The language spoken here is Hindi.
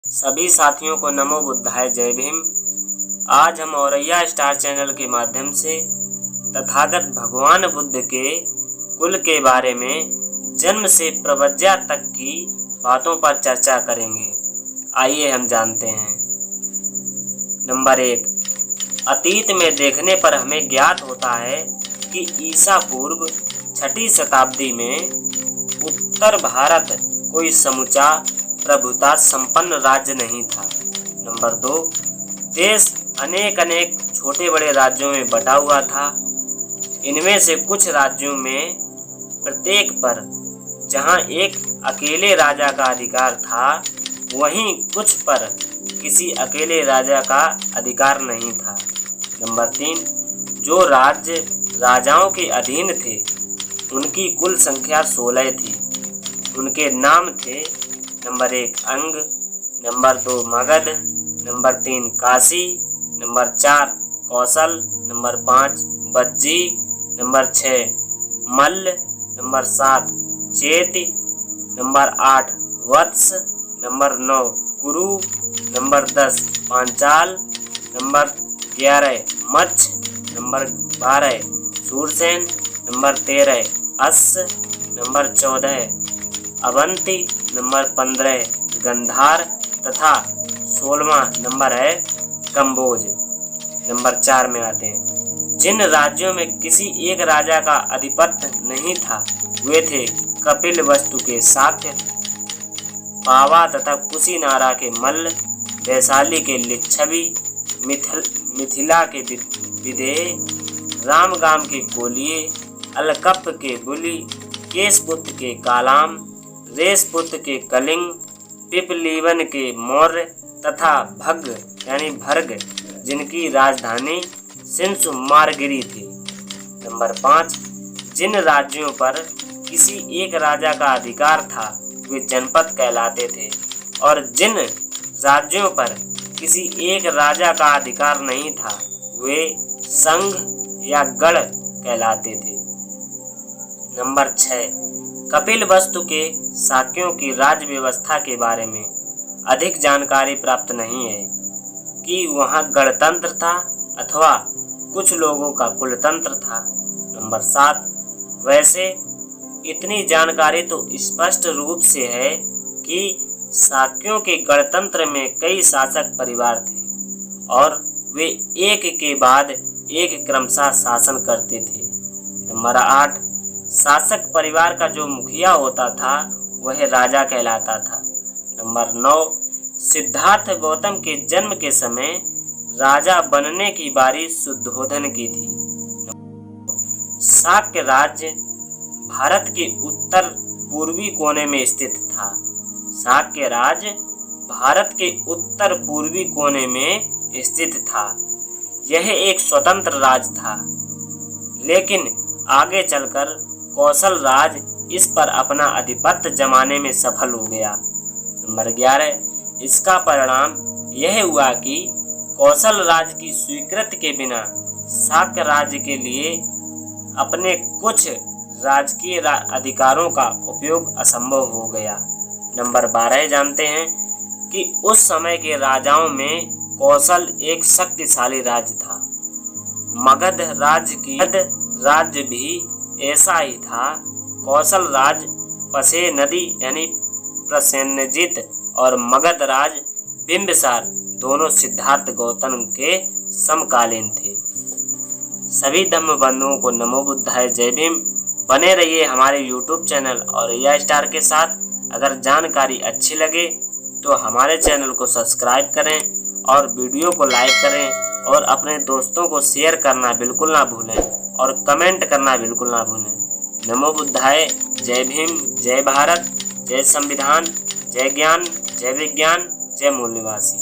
सभी साथियों को नमो बुद्धाय जय भीम। आज हम औरैया स्टार चैनल के माध्यम से तथागत भगवान बुद्ध के कुल के बारे में जन्म से प्रवज्ञा तक की बातों पर चर्चा करेंगे। आइए हम जानते हैं। नंबर 1, अतीत में देखने पर हमें ज्ञात होता है कि ईसा पूर्व 6वीं शताब्दी में उत्तर भारत कोई समूचा प्रभुता संपन्न राज्य नहीं था। नंबर 2, देश अनेक छोटे बड़े राज्यों में बटा हुआ था। इनमें से कुछ राज्यों में प्रत्येक पर जहां एक अकेले राजा का अधिकार था, वहीं कुछ पर किसी अकेले राजा का अधिकार नहीं था। नंबर 3, जो राज्य राजाओं के अधीन थे उनकी कुल संख्या 16 थी। उनके नाम थे नंबर 1 अंग, number 2 Magadh, number 3 Kashi, number 4 कौशल, नंबर 5 बज्जी, नंबर 6 मल्ल, नंबर 7 चेति, नंबर 8 वत्स, number 9 Kuru, number 10 Panchala, number 11 Machha, number 12 Surasena, number 13 Assaka, number 14 Avanti, number 15 Gandhara तथा 16वां नंबर है कंबोज। नंबर 4 में आते हैं। जिन राज्यों में किसी एक राजा का आधिपत्य नहीं था वे थे कपिलवस्तु के शाक्य, पावा तथा कुशीनारा के मल्ल, वैशाली के लिच्छवी, मिथिला के विदेह, रामगाम के कोलिये, अलकप के बुली, केशपुत्र के कालाम, रेशपुत्र के कलिंग, पिपलीवन के मौर्य तथा भग यानी भर्ग जिनकी राजधानी सिंसुमारगिरी थी। नंबर 5, जिन राज्यों पर किसी एक राजा का अधिकार था वे जनपद कहलाते थे और जिन राज्यों पर किसी एक राजा का अधिकार नहीं था वे संघ या गढ़ कहलाते थे। नंबर 6, कपिलवस्तु के शाक्यों की राज्य व्यवस्था के बारे में अधिक जानकारी प्राप्त नहीं है कि वहाँ गणतंत्र था अथवा कुछ लोगों का कुलतंत्र था। नंबर 7, वैसे इतनी जानकारी तो स्पष्ट रूप से है कि शाक्यों के गणतंत्र में कई शासक परिवार थे और वे एक के बाद एक क्रमशः शासन करते थे। नंबर 8, शासक परिवार का जो मुखिया होता था वह राजा कहलाता था। नंबर 9, सिद्धार्थ गौतम के जन्म के समय राजा बनने की बारी शुद्धोधन की थी। शाक्य राज्य भारत के उत्तर पूर्वी कोने में स्थित था। शाक्य राज्य भारत के उत्तर पूर्वी कोने में स्थित था। यह एक स्वतंत्र राज्य था, लेकिन आगे चलकर कौशल राज इस पर अपना आधिपत्य जमाने में सफल हो गया। नंबर 11, इसका परिणाम यह हुआ कि कौशल राज की स्वीकृति के बिना शाक्य राज्य के लिए अपने कुछ राजकीय अधिकारों का उपयोग असंभव हो गया। नंबर 12 जानते हैं कि उस समय के राजाओं में कौशल एक शक्तिशाली राज्य था। मगध राज्य भी ऐसा ही था। कौशल राज पसे नदी यानी प्रसेनजित और मगध राज बिंबिसार दोनों सिद्धार्थ गौतम के समकालीन थे। सभी धम्म बंधुओं को नमो बुद्धाय जय भीम। बने रहिए हमारे YouTube चैनल औरैया स्टार के साथ। अगर जानकारी अच्छी लगे तो हमारे चैनल को सब्सक्राइब करें और वीडियो को लाइक करें और अपने दोस्तों को शेयर करना बिल्कुल ना भूलें और कमेंट करना बिल्कुल ना भूलें। नमो बुद्धाय जय भीम, जय भारत, जय संविधान, जय ज्ञान, जय विज्ञान, जय मूल निवासी।